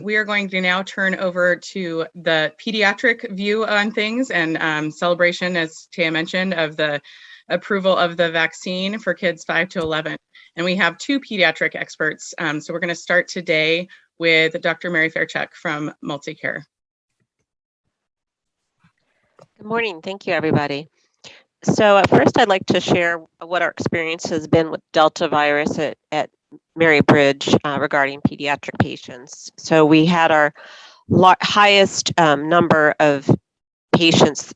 We are going to now turn over to the pediatric view on things and celebration, as Taya mentioned, of the approval of the vaccine for kids 5 to 11. And we have two pediatric experts. So we're going to start today with Dr. Mary Fairchuck from Multicare. Good morning. Thank you, everybody. So at first, I'd like to share what our experience has been with Delta virus at Mary Bridge regarding pediatric patients. So we had our highest number of patients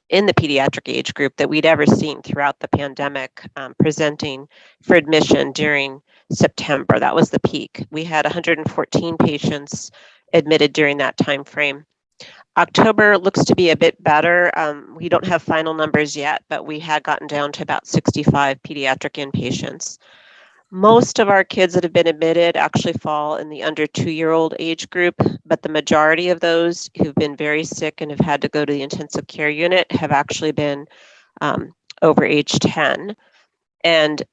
in the pediatric age group that we'd ever seen throughout the pandemic presenting for admission during September. That was the peak. We had 114 patients admitted during that time frame. October looks to be a bit better. We don't have final numbers yet, but we had gotten down to about 65 pediatric inpatients. Most of our kids that have been admitted actually fall in the under 2-year-old age group, but the majority of those who've been very sick and have had to go to the intensive care unit have actually been over age 10. And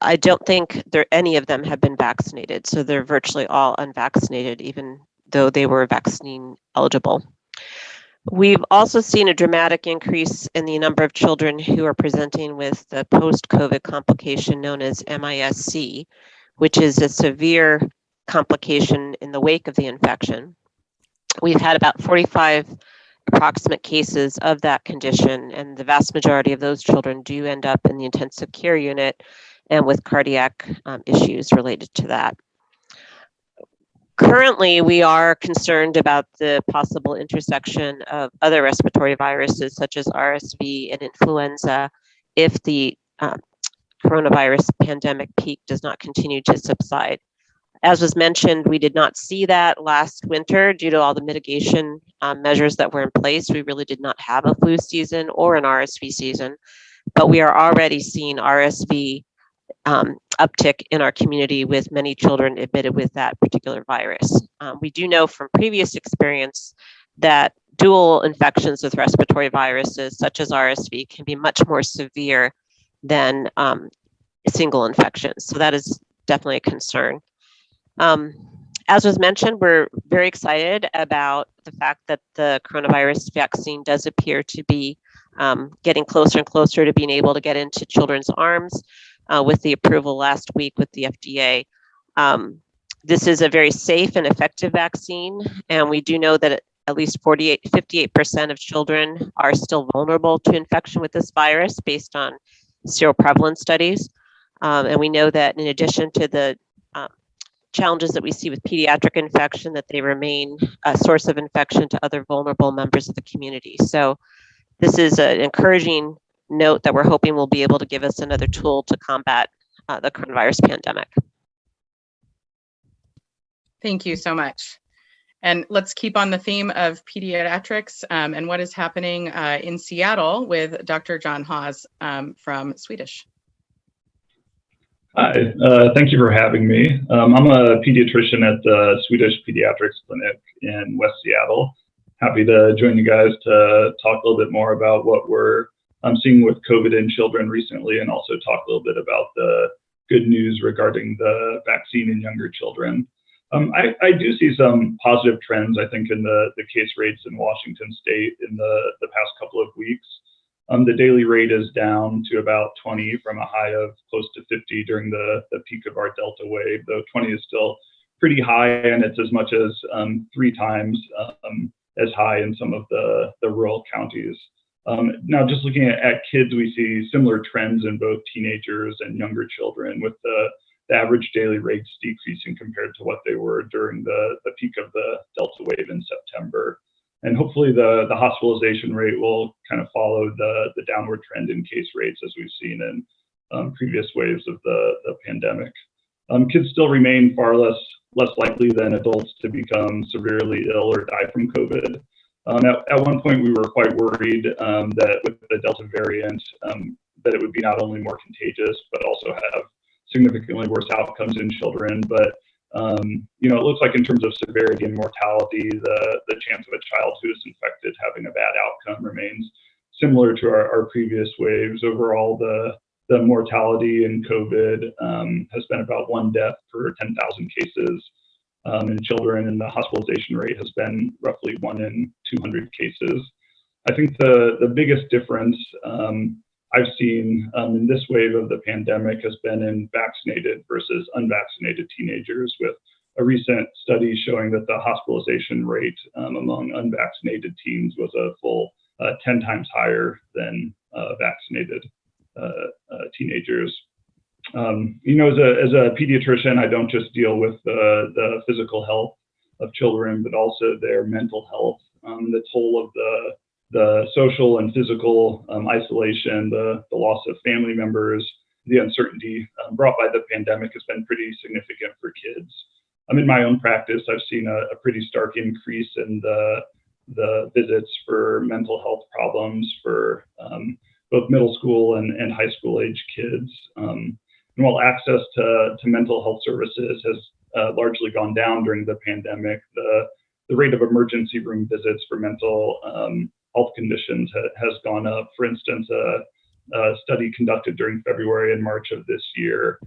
I don't think any of them have been vaccinated, so they're virtually all unvaccinated, even though they were vaccine eligible. We've also seen a dramatic increase in the number of children who are presenting with the post-COVID complication known as MIS-C, which is a severe complication in the wake of the infection. We've had about 45 approximate cases of that condition, and the vast majority of those children do end up in the intensive care unit and with cardiac issues related to that. Currently, we are concerned about the possible intersection of other respiratory viruses such as RSV and influenza if the coronavirus pandemic peak does not continue to subside. As was mentioned, we did not see that last winter due to all the mitigation measures that were in place. We really did not have a flu season or an RSV season, but we are already seeing RSV uptick in our community with many children admitted with that particular virus. We do know from previous experience that dual infections with respiratory viruses such as RSV can be much more severe than single infections. So that is definitely a concern. As was mentioned, we're very excited about the fact that the coronavirus vaccine does appear to be getting closer and closer to being able to get into children's arms. With the approval last week with the FDA. This is a very safe and effective vaccine, and we do know that at least 58% of children are still vulnerable to infection with this virus based on seroprevalence studies. And we know that in addition to the challenges that we see with pediatric infection, that they remain a source of infection to other vulnerable members of the community. So this is an encouraging note that we're hoping will be able to give us another tool to combat the coronavirus pandemic. Thank you so much. And let's keep on the theme of pediatrics and what is happening in Seattle with Dr. John Haas from Swedish. Hi, thank you for having me. I'm a pediatrician at the Swedish Pediatrics Clinic in West Seattle. Happy to join you guys to talk a little bit more about what I'm seeing with COVID in children recently, and also talk a little bit about the good news regarding the vaccine in younger children. I do see some positive trends, I think, in the case rates in Washington State in the past couple of weeks. The daily rate is down to about 20 from a high of close to 50 during the peak of our Delta wave, though 20 is still pretty high, and it's as much as 3 times as high in some of the rural counties. Now, just looking at kids, we see similar trends in both teenagers and younger children, with the average daily rates decreasing compared to what they were during the peak of the Delta wave in September. And hopefully the hospitalization rate will kind of follow the downward trend in case rates as we've seen in previous waves of the pandemic. Kids still remain far less likely than adults to become severely ill or die from COVID. At one point, we were quite worried that with the Delta variant, that it would be not only more contagious, but also have significantly worse outcomes in children. But it looks like in terms of severity and mortality, the chance of a child who is infected having a bad outcome remains similar to our previous waves. Overall, the mortality in COVID has been about 1 death per 10,000 cases. in children, and the hospitalization rate has been roughly 1 in 200 cases. I think the biggest difference I've seen in this wave of the pandemic has been in vaccinated versus unvaccinated teenagers, with a recent study showing that the hospitalization rate among unvaccinated teens was a full 10 times higher than vaccinated teenagers. As a pediatrician, I don't just deal with the physical health of children, but also their mental health, the toll of the social and physical isolation, the loss of family members, the uncertainty brought by the pandemic has been pretty significant for kids. In my own practice, I've seen a pretty stark increase in the visits for mental health problems for both middle school and high school age kids. And while access to mental health services has largely gone down during the pandemic, the rate of emergency room visits for mental health conditions has gone up. For instance, a study conducted during February and March of this year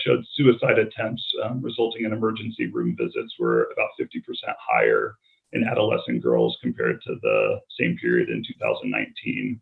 showed suicide attempts resulting in emergency room visits were about 50% higher in adolescent girls compared to the same period in 2019.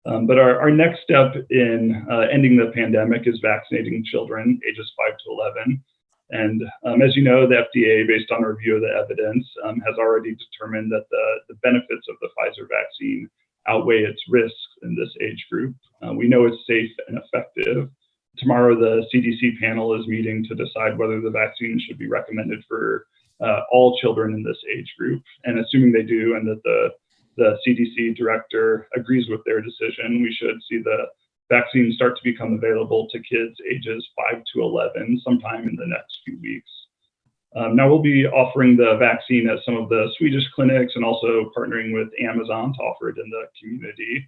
But our next step in ending the pandemic is vaccinating children ages 5 to 11. And as you know, the FDA, based on a review of the evidence, has already determined that the benefits of the Pfizer vaccine outweigh its risks in this age group. We know it's safe and effective. Tomorrow, the CDC panel is meeting to decide whether the vaccine should be recommended for all children in this age group. And assuming they do, and that the CDC director agrees with their decision, we should see the vaccine start to become available to kids ages 5 to 11 sometime in the next few weeks. Now we'll be offering the vaccine at some of the Swedish clinics and also partnering with Amazon to offer it in the community.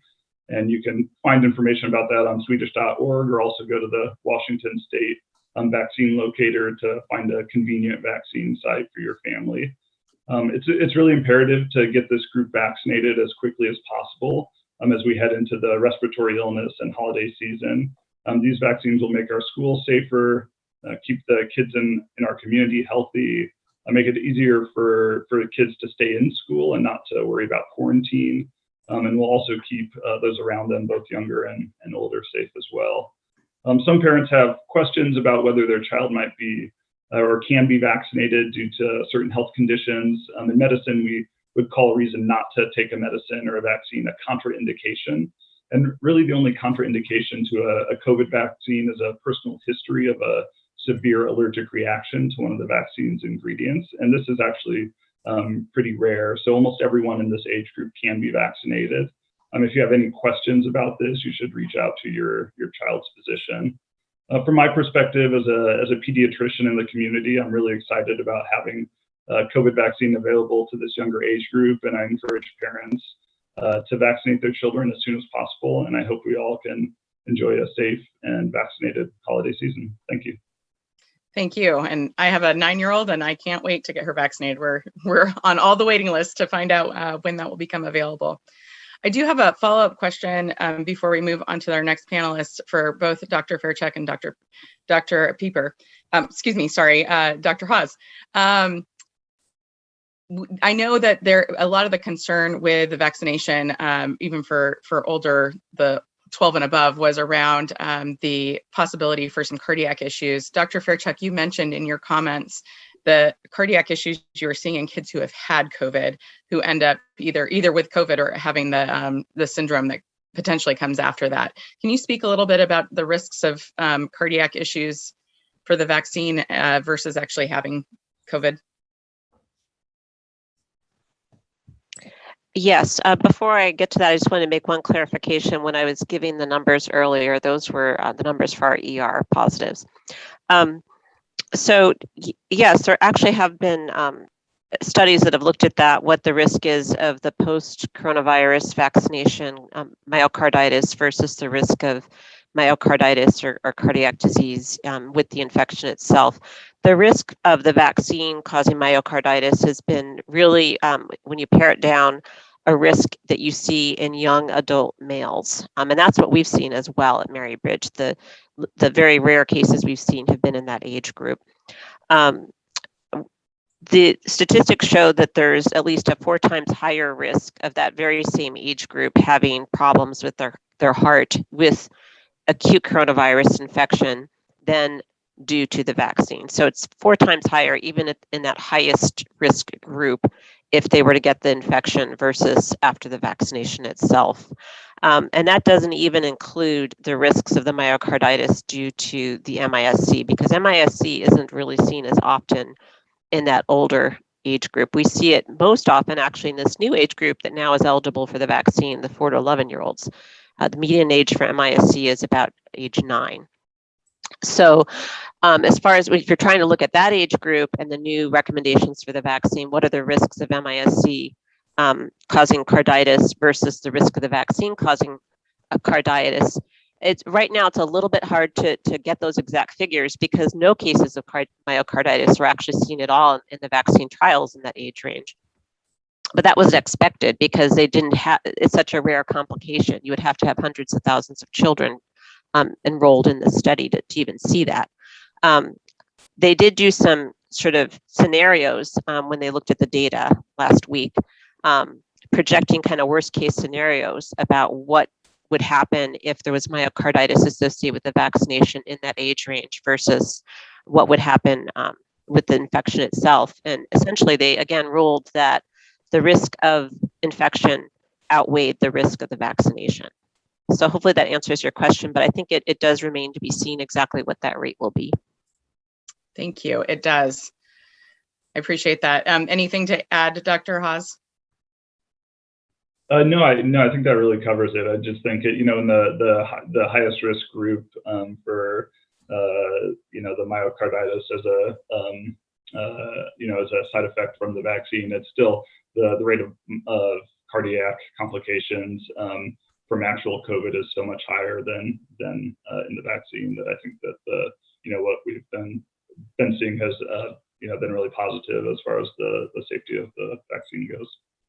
And you can find information about that on Swedish.org, or also go to the Washington State vaccine locator to find a convenient vaccine site for your family. It's really imperative to get this group vaccinated as quickly as possible as we head into the respiratory illness and holiday season. These vaccines will make our schools safer, keep the kids in our community healthy, make it easier for the kids to stay in school and not to worry about quarantine. And we'll also keep those around them, both younger and older, safe as well. Some parents have questions about whether their child might be or can be vaccinated due to certain health conditions. In medicine, we would call a reason not to take a medicine or a vaccine a contraindication. And really the only contraindication to a COVID vaccine is a personal history of a severe allergic reaction to one of the vaccine's ingredients. And this is actually pretty rare. So almost everyone in this age group can be vaccinated. If you have any questions about this, you should reach out to your child's physician. From my perspective as a pediatrician in the community, I'm really excited about having COVID vaccine available to this younger age group, and I encourage parents to vaccinate their children as soon as possible. And I hope we all can enjoy a safe and vaccinated holiday season. Thank you. Thank you. And I have a 9-year-old, and I can't wait to get her vaccinated. We're on all the waiting lists to find out when that will become available. I do have a follow-up question before we move on to our next panelists for both Dr. Fairchick and Dr. Pieper. Dr. Hawes. I know that a lot of the concern with the vaccination, even for older, the 12 and above, was around the possibility for some cardiac issues. Dr. Fairchick, you mentioned in your comments the cardiac issues you were seeing in kids who have had COVID, who end up either with COVID or having the syndrome that potentially comes after that. Can you speak a little bit about the risks of cardiac issues for the vaccine versus actually having COVID? Yes. Before I get to that, I just want to make one clarification. When I was giving the numbers earlier, those were the numbers for our ER positives. So yes, there actually have been studies that have looked at that, what the risk is of the post-coronavirus vaccination myocarditis versus the risk of myocarditis or cardiac disease with the infection itself. The risk of the vaccine causing myocarditis has been really, when you pare it down, a risk that you see in young adult males. And that's what we've seen as well at Mary Bridge. The very rare cases we've seen have been in that age group. the statistics show that there's at least a 4 times higher risk of that very same age group having problems with their heart with acute coronavirus infection than due to the vaccine. So it's 4 times higher, even in that highest risk group, if they were to get the infection versus after the vaccination itself. And that doesn't even include the risks of the myocarditis due to the MIS-C, because MIS-C isn't really seen as often in that older age group. We see it most often actually in this new age group that now is eligible for the vaccine, the 4 to 11-year-olds. The median age for MIS-C is about age 9. So as far as if you're trying to look at that age group and the new recommendations for the vaccine, what are the risks of MIS-C causing carditis versus the risk of the vaccine causing a carditis? Right now, it's a little bit hard to get those exact figures because no cases of myocarditis were actually seen at all in the vaccine trials in that age range. But that was expected because they didn't have, it's such a rare complication. You would have to have hundreds of thousands of children enrolled in the study to even see that. They did do some sort of scenarios when they looked at the data last week, projecting kind of worst case scenarios about what would happen if there was myocarditis associated with the vaccination in that age range versus what would happen with the infection itself. And essentially, they again ruled that the risk of infection outweighed the risk of the vaccination. So hopefully that answers your question, but I think it does remain to be seen exactly what that rate will be. Thank you. It does. I appreciate that. Anything to add, Dr. Haas? No, I think that really covers it. I just think in the highest risk group for the myocarditis as a as a side effect from the vaccine, it's still the rate of cardiac complications from actual COVID is so much higher than in the vaccine that I think that what we've been seeing has been really positive as far as the safety of the vaccine goes.